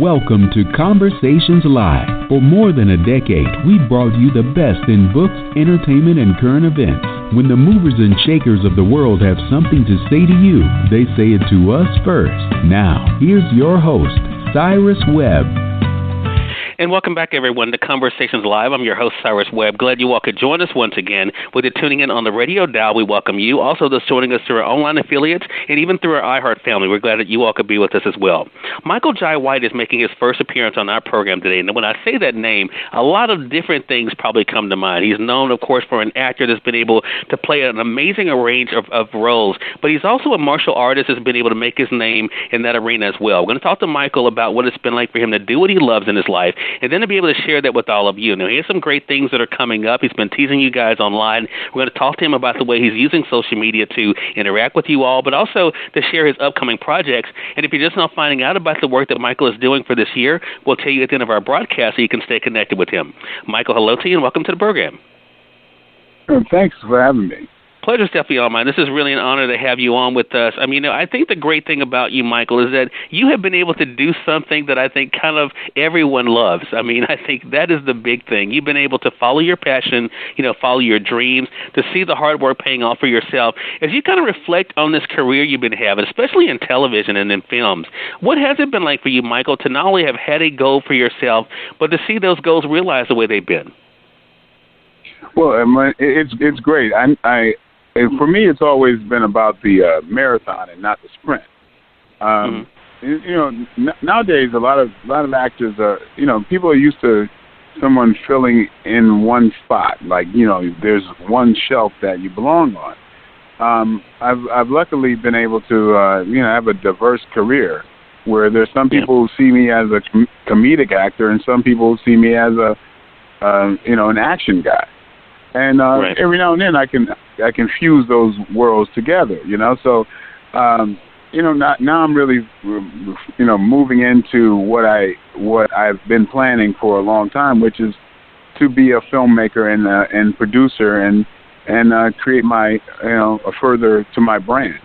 Welcome to Conversations Live. For more than a decade, we've brought you the best in books, entertainment, and current events. When the movers and shakers of the world have something to say to you, they say it to us first. Now, here's your host, Cyrus Webb. And welcome back, everyone, to Conversations Live. I'm your host, Cyrus Webb. Glad you all could join us once again. Whether you're tuning in on the radio dial, we welcome you. Also, those joining us through our online affiliates and even through our iHeart family, we're glad that you all could be with us as well. Michael Jai White is making his first appearance on our program today. And when I say that name, a lot of different things probably come to mind. He's known, of course, for an actor that's been able to play an amazing range of roles, but he's also a martial artist that's been able to make his name in that arena as well. We're going to talk to Michael about what it's been like for him to do what he loves in his life, and then to be able to share that with all of you. Now, he has some great things that are coming up. He's been teasing you guys online. We're going to talk to him about the way he's using social media to interact with you all, but also to share his upcoming projects. And if you're just now finding out about the work that Michael is doing for this year, we'll tell you at the end of our broadcast so you can stay connected with him. Michael, hello to you and welcome to the program. Thanks for having me. Pleasure's definitely on mine. This is really an honor to have you on with us. I mean, I think the great thing about you, Michael, is that you have been able to do something that I think kind of everyone loves. I mean, I think that is the big thing. You've been able to follow your passion, follow your dreams, to see the hard work paying off for yourself. As you kind of reflect on this career you've been having, especially in television and in films, what has it been like for you, Michael, to not only have had a goal for yourself, but to see those goals realized the way they've been? Well, it's great. For me, it's always been about the marathon and not the sprint. Nowadays, a lot of actors are, people are used to someone filling in one spot, like there's one shelf that you belong on. I've luckily been able to have a diverse career where there's some people who see me as a comedic actor and some people who see me as an action guy. And every now and then I can fuse those worlds together, So, now I'm really, moving into what I've been planning for a long time, which is to be a filmmaker and producer and create my, a further to my brand,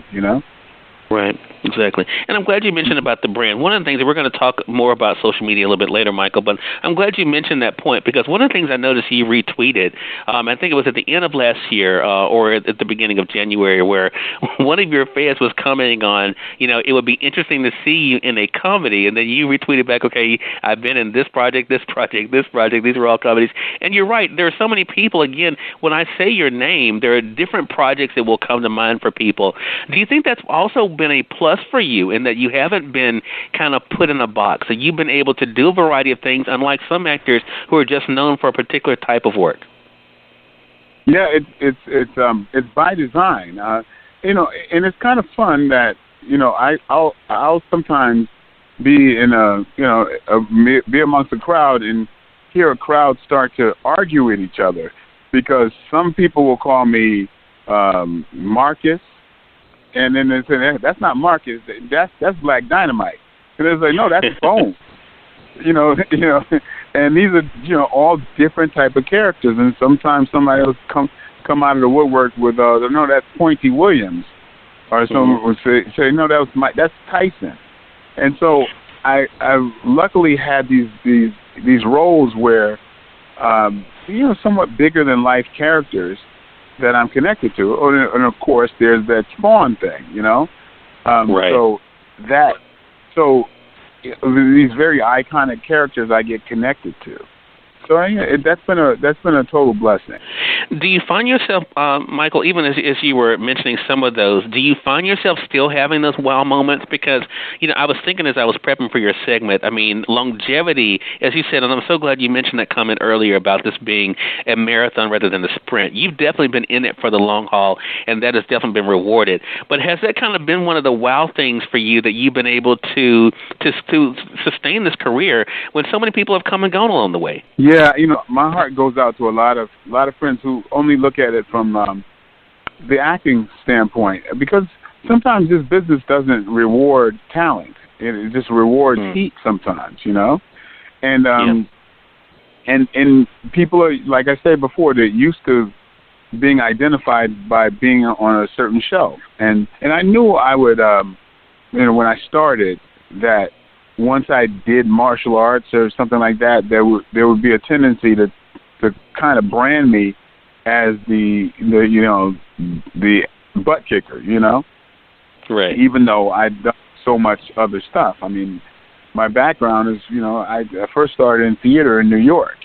Right, exactly. And I'm glad you mentioned about the brand. One of the things, and we're going to talk more about social media a little bit later, Michael, but I'm glad you mentioned that point because one of the things I noticed you retweeted, I think it was at the end of last year or at the beginning of January, where one of your fans was commenting on, it would be interesting to see you in a comedy, and then you retweeted back, okay, I've been in this project, these are all comedies. And you're right, there are so many people, again, when I say your name, there are different projects that will come to mind for people. Do you think that's also been a plus for you in that you haven't been kind of put in a box, that you've been able to do a variety of things, unlike some actors who are just known for a particular type of work? Yeah, it's by design, and it's kind of fun that I'll sometimes be in be amongst a crowd and hear a crowd start to argue with each other because some people will call me Marcus. And then they say, that's not Marcus, that's Black Dynamite. And they're like, no, that's Bone. And these are, all different type of characters. And sometimes somebody else come out of the woodwork with, no, that's Pointy Williams. Or someone would say, no, that's Tyson. And so I've luckily had these roles where, somewhat bigger than life characters that I'm connected to, and of course there's that Spawn thing, Right. So these very iconic characters I get connected to. So that's been a total blessing. Do you find yourself, Michael, even as you were mentioning some of those, do you find yourself still having those wow moments? Because, I was thinking as I was prepping for your segment, I mean, longevity, as you said, and I'm so glad you mentioned that comment earlier about this being a marathon rather than a sprint. You've definitely been in it for the long haul, and that has definitely been rewarded. But has that kind of been one of the wow things for you that you've been able to sustain this career when so many people have come and gone along the way? Yeah, my heart goes out to a lot of friends who only look at it from the acting standpoint, because sometimes this business doesn't reward talent; it just rewards heat sometimes, And and people are, like I said before, they're used to being identified by being on a certain shelf, and I knew I would, when I started, that once I did martial arts or something like that, there would be a tendency to kind of brand me as the butt kicker, Right. Even though I'd done so much other stuff. I mean, my background is, I first started in theater in New York,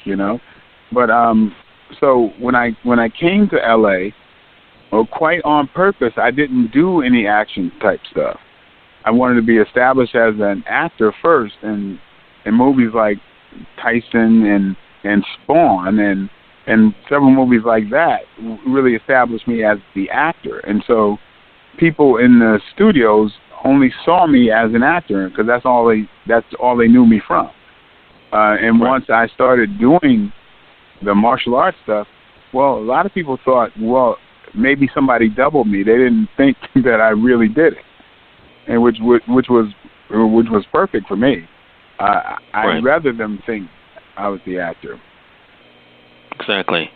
but so when I came to LA, well, quite on purpose, I didn't do any action type stuff. I wanted to be established as an actor first, and in movies like Tyson and Spawn and several movies like that really established me as the actor. And so people in the studios only saw me as an actor because that's all they knew me from. And once I started doing the martial arts stuff, well, a lot of people thought, well, maybe somebody doubled me. They didn't think that I really did it, and which was perfect for me. I'd rather them think I was the actor. Exactly.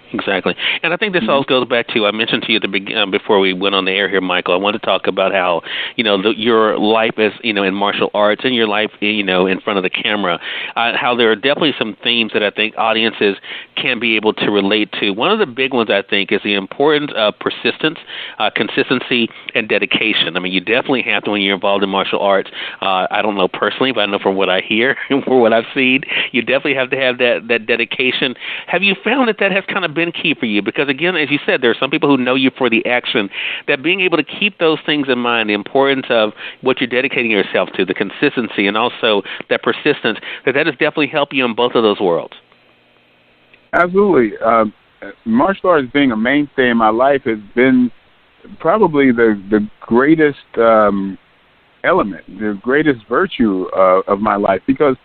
And I think this all goes back to, I mentioned to you at the before we went on the air here, Michael, I wanted to talk about how, your life as, in martial arts and your life, in front of the camera, how there are definitely some themes that I think audiences can be able to relate to. One of the big ones, I think, is the importance of persistence, consistency, and dedication. I mean, you definitely have to when you're involved in martial arts. I don't know personally, but I know from what I hear and from what I've seen, you definitely have to have that dedication. Have you found that has kind of been key for you? Because, again, as you said, there are some people who know you for the action, that being able to keep those things in mind, the importance of what you're dedicating yourself to, the consistency, and also that persistence, that has definitely helped you in both of those worlds. Absolutely. Martial arts being a mainstay in my life has been probably the greatest element, the greatest virtue of my life, because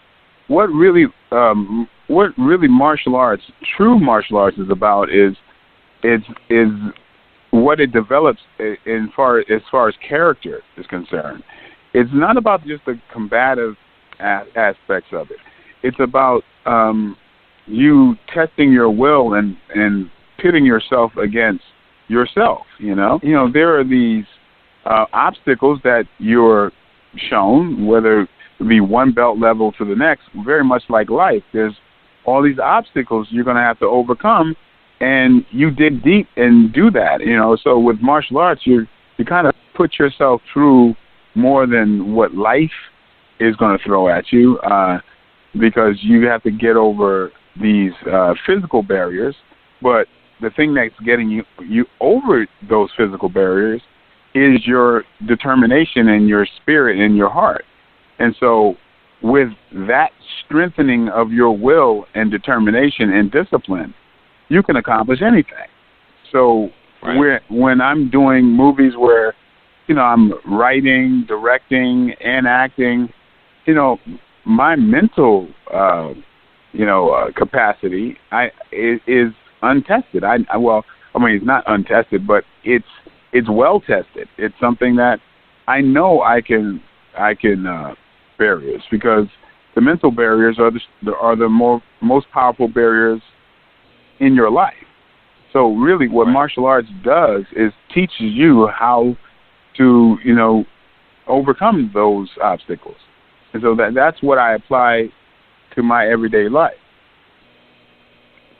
what really martial arts, true martial arts, is about is what it develops as far as character is concerned. It's not about just the combative aspects of it. It's about you testing your will and pitting yourself against yourself. There are these obstacles that you're shown, whether it be one belt level to the next, very much like life. There's all these obstacles you're going to have to overcome, and you dig deep and do that. So with martial arts, you kind of put yourself through more than what life is going to throw at you, because you have to get over these physical barriers. But the thing that's getting you over those physical barriers is your determination and your spirit and your heart. And so with that strengthening of your will and determination and discipline, you can accomplish anything. So when I'm doing movies where, I'm writing, directing, and acting, my mental, capacity is untested. It's not untested, but it's well tested. It's something that I know I can barriers, because the mental barriers are the most powerful barriers in your life. So really what martial arts does is teaches you how to, overcome those obstacles. And so that's what I apply to my everyday life.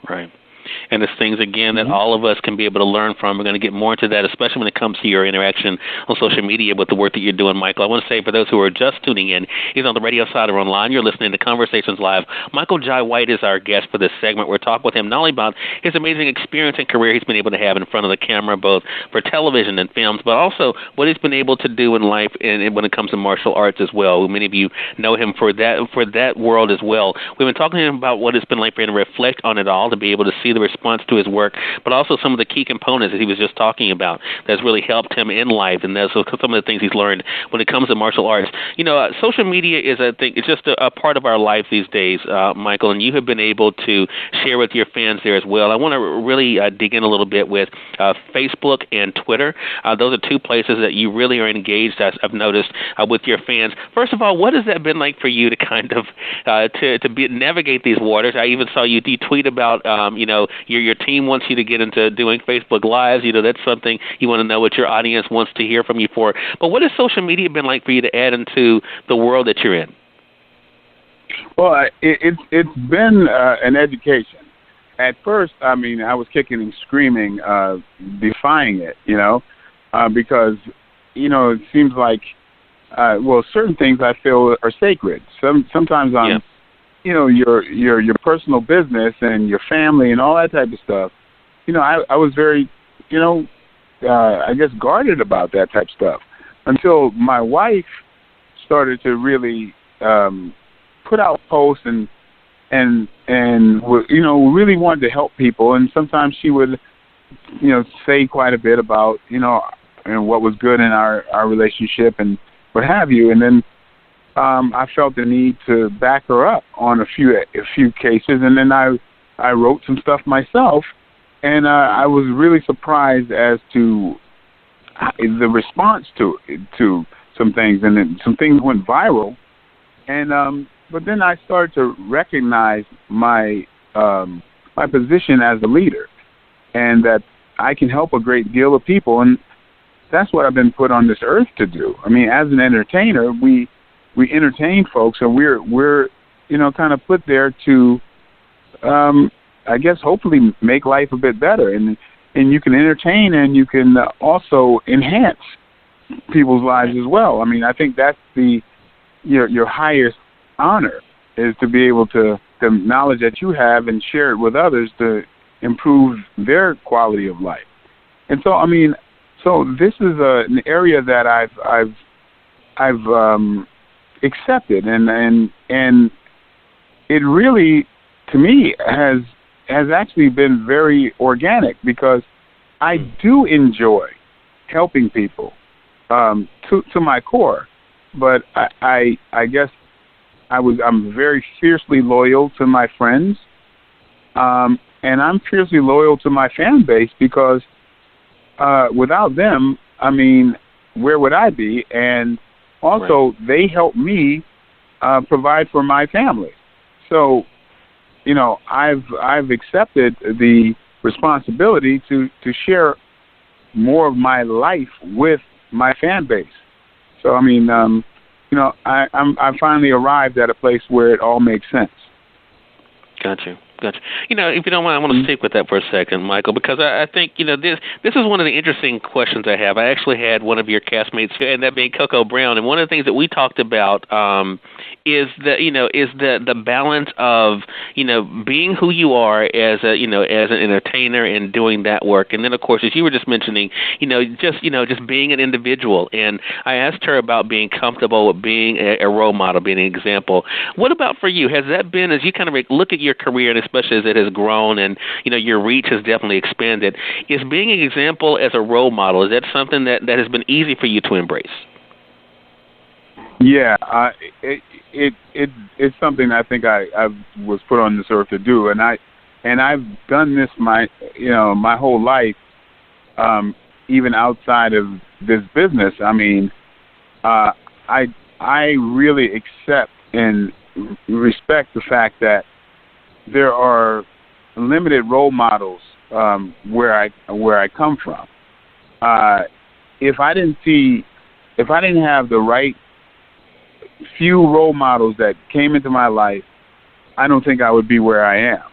Right. And it's things, again, that all of us can be able to learn from. We're going to get more into that, especially when it comes to your interaction on social media with the work that you're doing, Michael. I want to say, for those who are just tuning in, either on the radio side or online, you're listening to Conversations Live. Michael Jai White is our guest for this segment. We're talking with him not only about his amazing experience and career he's been able to have in front of the camera, both for television and films, but also what he's been able to do in life and when it comes to martial arts as well. Many of you know him for that world as well. We've been talking to him about what it's been like for him to reflect on it all, to be able to see the response to his work, but also some of the key components that he was just talking about that's really helped him in life, and that's some of the things he's learned when it comes to martial arts. Social media is, I think, it's just a part of our life these days, Michael, and you have been able to share with your fans there as well. I want to really dig in a little bit with Facebook and Twitter. Those are two places that you really are engaged, as I've noticed, with your fans. First of all, what has that been like for you to kind of navigate these waters? I even saw you tweet about, your team wants you to get into doing Facebook Lives. That's something you want to know what your audience wants to hear from you for. But what has social media been like for you to add into the world that you're in? Well, it's been an education. At first, I mean, I was kicking and screaming, defying it, because, it seems like, certain things I feel are sacred. Sometimes I'm, your personal business and your family and all that type of stuff. I was very, I guess guarded about that type of stuff until my wife started to really put out posts and really wanted to help people. And sometimes she would, say quite a bit about, and what was good in our relationship and what have you. And then I felt the need to back her up on a few cases. And then I wrote some stuff myself, and I was really surprised as to the response to some things, and then some things went viral. And but then I started to recognize my position as a leader, and that I can help a great deal of people, and that's what I've been put on this earth to do. I mean, as an entertainer, we entertain folks, and we're kind of put there to, I guess, hopefully make life a bit better, and you can entertain, and you can also enhance people's lives as well. I mean, I think that's your highest honor, is to be able to the knowledge that you have and share it with others to improve their quality of life. And so, I mean, this is an area that I've accepted, and it really, to me, has actually been very organic, because I do enjoy helping people to my core. But I guess I'm very fiercely loyal to my friends, and I'm fiercely loyal to my fan base, because without them, I mean, where would I be? And also, They help me provide for my family. So, I've accepted the responsibility to share more of my life with my fan base. So, I mean, I finally arrived at a place where it all makes sense. Gotcha. If you don't mind, I want to stick with that for a second, Michael, because I think, this is one of the interesting questions I have. I actually had one of your castmates, and that being Coco Brown, and one of the things that we talked about is the balance of, being who you are as an entertainer and doing that work, and then of course, as you were just mentioning, just being an individual. And I asked her about being comfortable with being a role model, being an example. What about for you? Has that been, as you kind of look at your career, and especially as it has grown and, your reach has definitely expanded, is being an example as a role model, is that something that has been easy for you to embrace? Yeah, it's something I think I was put on this earth to do, and I've done this my whole life, even outside of this business. I mean, I really accept and respect the fact that there are limited role models where I come from. If I didn't have the right few role models that came into my life, I don't think I would be where I am.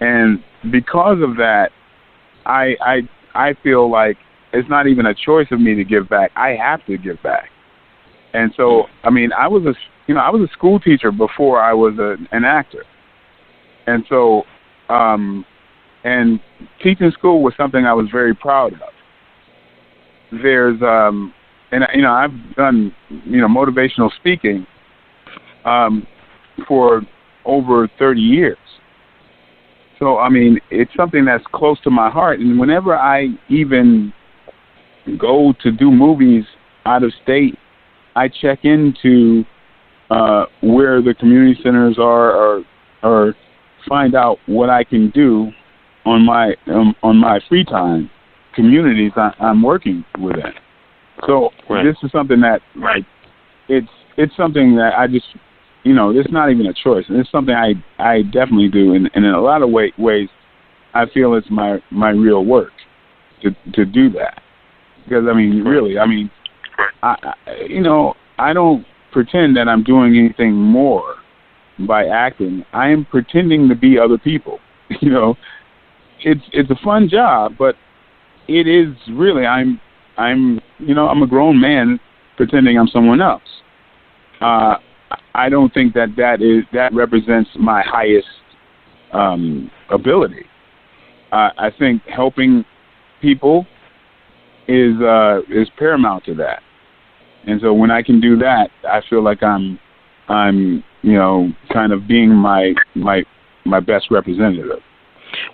And because of that, I feel like it's not even a choice of me to give back. I have to give back. And so, I mean, I was a school teacher before I was an actor. And so, and teaching school was something I was very proud of. There's, and I've done, motivational speaking, for over 30 years. So, I mean, it's something that's close to my heart. And whenever I even go to do movies out of state, I check into where the community centers are, or find out what I can do on my free time, communities I'm working within. So This is something that, it's something that I just, it's not even a choice. And it's something I definitely do. And in a lot of ways, I feel it's my real work to do that. Because, I mean, really, I mean, I don't pretend that I'm doing anything more by acting, I am pretending to be other people. You know, it's a fun job, but it is really I'm a grown man pretending I'm someone else. I don't think that represents my highest ability. I think helping people is paramount to that. And so when I can do that, I feel like I'm kind of being my best representative.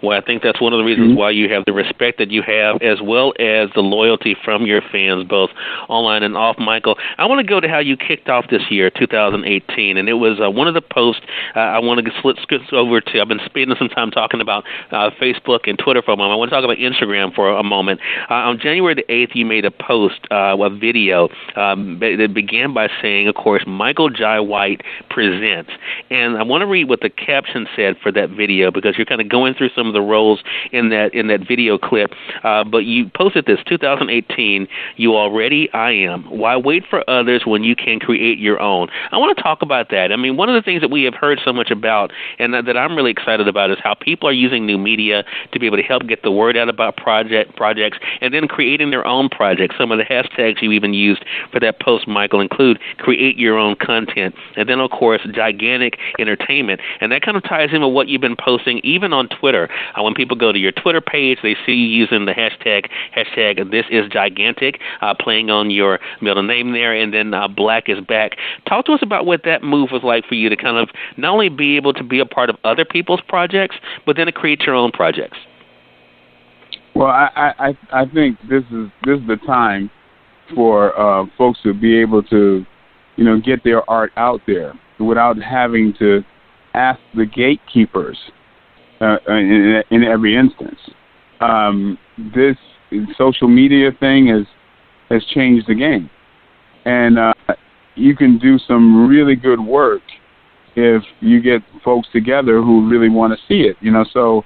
Well, I think that's one of the reasons why you have the respect that you have, as well as the loyalty from your fans, both online and off, Michael. I want to go to how you kicked off this year, 2018, and it was one of the posts I want to skip over to. I've been spending some time talking about Facebook and Twitter for a moment. I want to talk about Instagram for a moment. On January the 8th, you made a post, a video that began by saying, of course, Michael Jai White presents. And I want to read what the caption said for that video, because you're kind of going through some of the roles in that video clip. But you posted this, 2018, You Already, I Am. Why wait for others when you can create your own? I want to talk about that. I mean, one of the things that we have heard so much about, and that I'm really excited about, is how people are using new media to be able to help get the word out about projects, and then creating their own projects. Some of the hashtags you even used for that post, Michael, include create your own content, and then, of course, gigantic entertainment. And that kind of ties in with what you've been posting, even on Twitter. When people go to your Twitter page, they see you using the hashtag This Is Gigantic, playing on your middle name there, and then Black is Back. Talk to us about what that move was like for you to kind of not only be able to be a part of other people's projects, but then to create your own projects. Well, I think this is the time for folks to be able to, get their art out there without having to ask the gatekeepers in every instance. This social media thing has changed the game, and you can do some really good work if you get folks together who really want to see it. So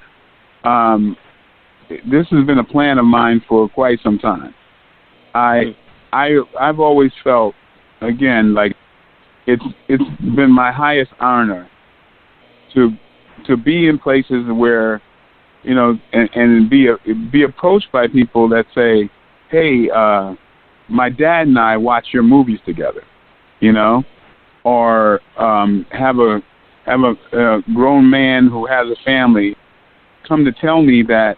this has been a plan of mine for quite some time. I've always felt, again, like it's been my highest honor to be in places where, and be approached by people that say, hey, my dad and I watch your movies together, or have a grown man who has a family come to tell me that,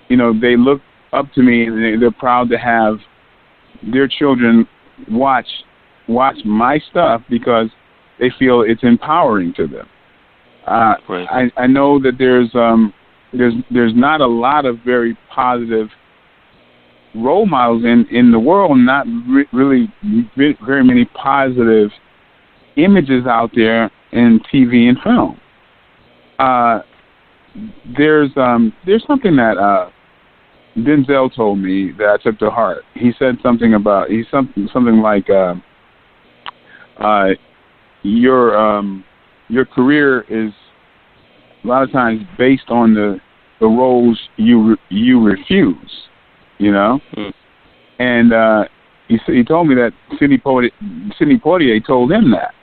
they look up to me and they're proud to have their children watch my stuff because they feel it's empowering to them. Right. I know that there's not a lot of very positive role models in the world, not really very many positive images out there in TV and film. There's something that Denzel told me that I took to heart. He said something like your career is a lot of times based on the roles you refuse, And he told me that Sidney Poitier told him that,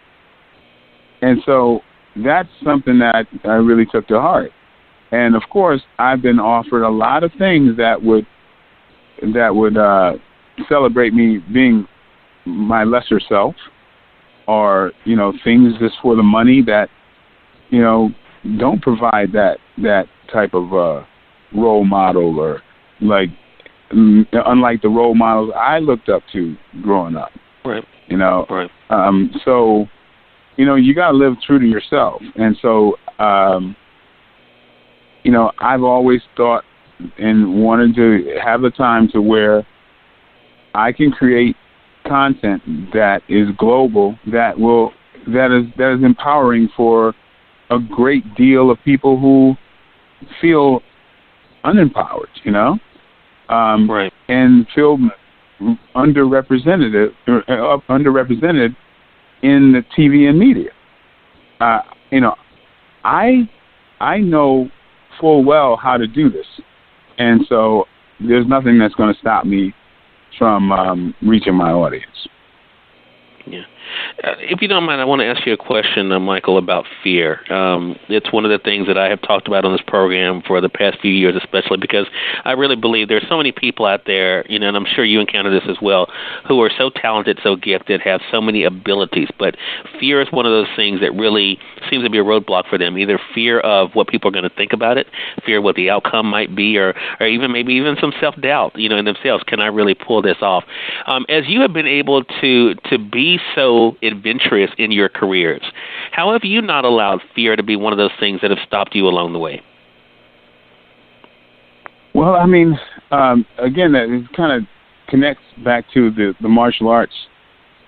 and so that's something that I really took to heart. And of course, I've been offered a lot of things that would celebrate me being my lesser self, or things just for the money that don't provide that type of role model, or unlike the role models I looked up to growing up. Right. Right. So you got to live true to yourself, and so I've always thought and wanted to have the time to where I can create content that is global, that is empowering for a great deal of people who feel unempowered, right, and feel underrepresented in the TV and media. I know full well how to do this, and so there's nothing that's going to stop me from reaching my audience. Yeah. If you don't mind, I want to ask you a question, Michael, about fear. It's one of the things that I have talked about on this program for the past few years, especially because I really believe there's so many people out there, and I'm sure you encounter this as well, who are so talented, so gifted, have so many abilities, but fear is one of those things that really seems to be a roadblock for them, either fear of what people are going to think about it, fear of what the outcome might be, or even maybe even some self-doubt, in themselves. Can I really pull this off? As you have been able to be so adventurous in your careers, how have you not allowed fear to be one of those things that have stopped you along the way? Well, I mean, again, it kind of connects back to the martial arts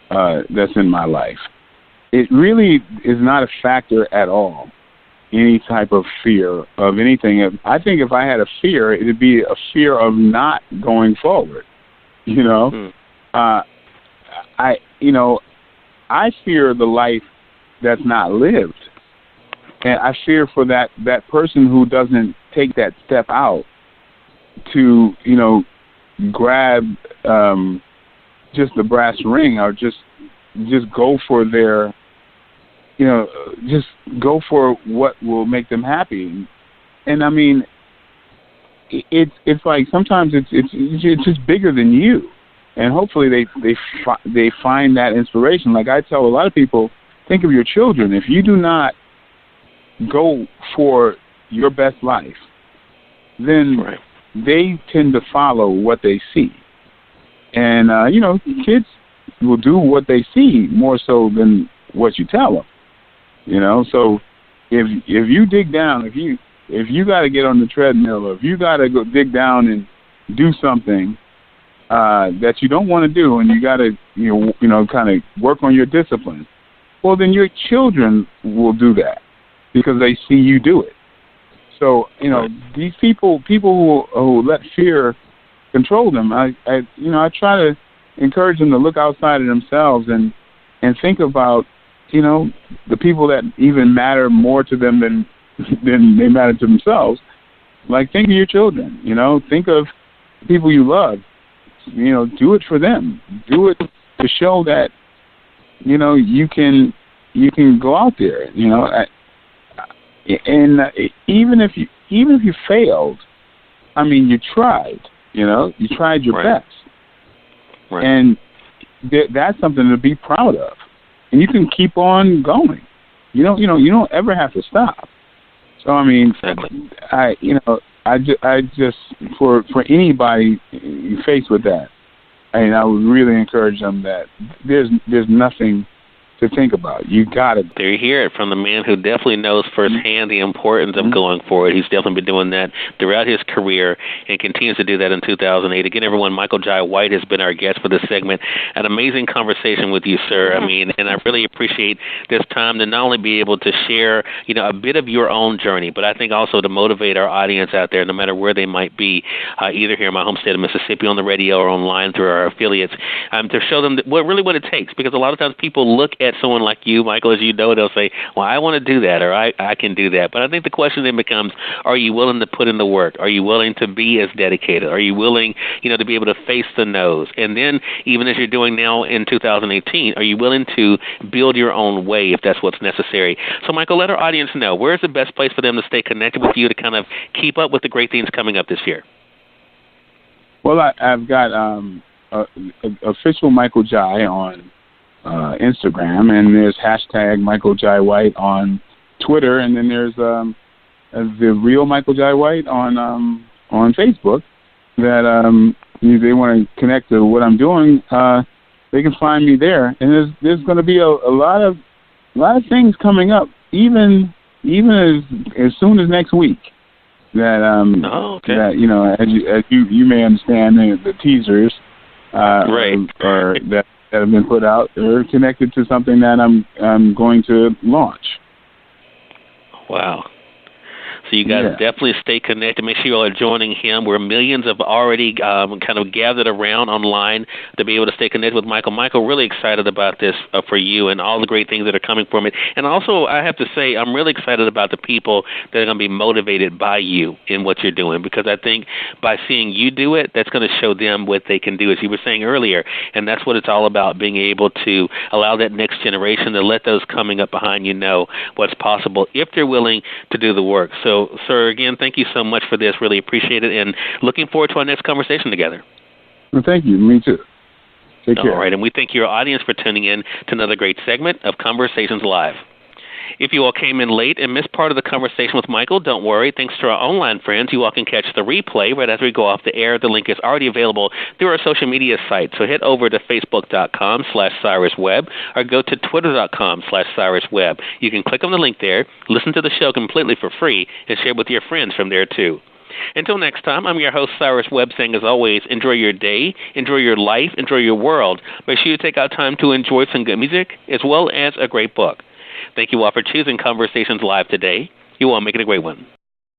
that's in my life. It really is not a factor at all, any type of fear of anything. I think if I had a fear, it would be a fear of not going forward, I fear the life that's not lived. And I fear for that person who doesn't take that step out to, grab just the brass ring, or just go for their, just go for what will make them happy. And I mean, it's like sometimes it's just bigger than you. And hopefully they find that inspiration. Like I tell a lot of people, think of your children. If you do not go for your best life, then they tend to follow what they see. And, kids will do what they see more so than what you tell them. So if you dig down, if you got to get on the treadmill, or if you got to go dig down and do something that you don't want to do, and you got to, kind of work on your discipline, well, then your children will do that because they see you do it. So, these people who let fear control them, I try to encourage them to look outside of themselves and think about, the people that even matter more to them than they matter to themselves. Like, think of your children, think of people you love. Do it for them. Do it to show that, you can go out there, and even if you failed, I mean, you tried, you tried your best. Right. And that's something to be proud of. And you can keep on going. You don't ever have to stop. So, I mean, exactly. I just for anybody faced with that, I would really encourage them that there's nothing to think about. You got it. There you hear it from the man who definitely knows firsthand the importance of going forward. He's definitely been doing that throughout his career and continues to do that in 2008. Again, everyone, Michael Jai White has been our guest for this segment. An amazing conversation with you, sir. I mean, and I really appreciate this time to not only be able to share, a bit of your own journey, but I think also to motivate our audience out there, no matter where they might be, either here in my home state of Mississippi on the radio or online through our affiliates, to show them what it takes. Because a lot of times people look at someone like you, Michael, as you know, they'll say, well, I want to do that, or I can do that. But I think the question then becomes, are you willing to put in the work? Are you willing to be as dedicated? Are you willing, to be able to face the no's? And then, even as you're doing now in 2018, are you willing to build your own way if that's what's necessary? So, Michael, let our audience know, where's the best place for them to stay connected with you to kind of keep up with the great things coming up this year? Well, I've got official Michael Jai on Instagram, and there's hashtag Michael Jai White on Twitter, and then there's the real Michael Jai White on Facebook. That if they want to connect to what I'm doing, they can find me there. And there's going to be a lot of things coming up, even as soon as next week. That that as you may understand, the teasers or that have been put out are connected to something that I'm going to launch. Wow. So you guys definitely stay connected. Make sure you all are joining him, where millions have already kind of gathered around online to be able to stay connected with Michael. Michael, really excited about this for you and all the great things that are coming from it. And also, I have to say, I'm really excited about the people that are going to be motivated by you in what you're doing, because I think by seeing you do it, that's going to show them what they can do, as you were saying earlier. And that's what it's all about, being able to allow that next generation to let those coming up behind you know what's possible if they're willing to do the work. So, sir, again, thank you so much for this. Really appreciate it, and looking forward to our next conversation together. Well, thank you. Me too. Take care. All right, and we thank your audience for tuning in to another great segment of Conversations Live. If you all came in late and missed part of the conversation with Michael, don't worry. Thanks to our online friends, you all can catch the replay right as we go off the air. The link is already available through our social media site. So head over to Facebook.com/Cyrus Webb or go to Twitter.com/Cyrus Webb. You can click on the link there, listen to the show completely for free, and share with your friends from there too. Until next time, I'm your host, Cyrus Webb, saying as always, enjoy your day, enjoy your life, enjoy your world. Make sure you take out time to enjoy some good music as well as a great book. Thank you all for choosing Conversations Live today. You all make it a great one.